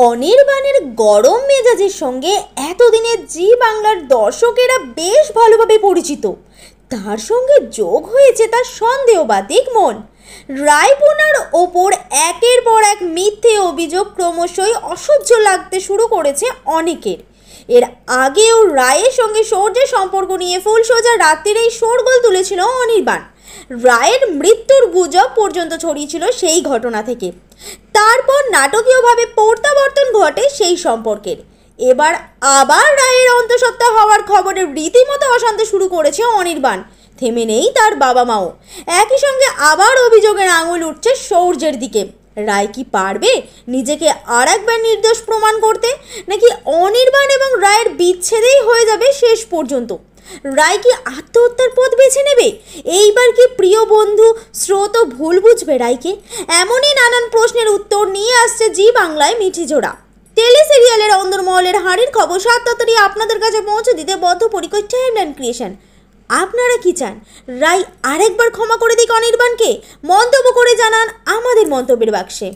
অনির্বাণের গরম মেজাজের সঙ্গে এতদিনে জি বাংলার দর্শকেরা বেশ ভালোভাবে পরিচিত। তার সঙ্গে যোগ হয়েছে তার সন্দেহবাতিক মন। রায়পুনার ওপর একের পর এক মিথ্যে অভিযোগ ক্রমশই অসহ্য লাগতে শুরু করেছে অনেকের। এর আগেও রায়ের সঙ্গে সূর্যের সম্পর্ক নিয়ে ফুলসজ্জা রাত্রিরেই শোরগোল তুলেছিল অনির্বাণ। রায়ের মৃত্যুর গুজব পর্যন্ত ছড়িয়েছিল সেই ঘটনা থেকে। তারপর নাটকীয়ভাবে প্রত্যাবর্তন ঘটে সেই সম্পর্কের। এবার আবার রায়ের অন্তঃসত্ত্বা হওয়ার খবরে রীতিমতো অশান্তি শুরু করেছে অনির্বাণ। থেমে নেই তার বাবা মাও। একই সঙ্গে আবার অভিযোগের আঙুল উঠছে সূর্যের দিকে। রায় কি পারবে নিজেকে আর একবার নির্দোষ প্রমাণ করতে, নাকি অনির্বাণ এবং রায়ের বিচ্ছেদেই হয়ে যাবে শেষ পর্যন্ত? রায় কি আত্মহত্যার পথ বেছে নেবে? এইবার কি প্রিয় বন্ধু স্রোত ভুল বুঝবে রায়কে? এমনই নানান প্রশ্নের উত্তর নিয়ে আসছে জি বাংলায় মিঠি জোড়া। টেলি সিরিয়ালের অন্দরমহলের হাঁড়ির খবর সাত তাড়াতাড়ি আপনাদের কাছে পৌঁছে দিতে বদ্ধপরিকর টাইমলাইন ক্রিয়েশন। আপনারা কি চান রায় আরেকবার ক্ষমা করে দিক অনির্বাণকে? মন্তব্য করে জানান আমাদের মন্তব্যের বাক্সে।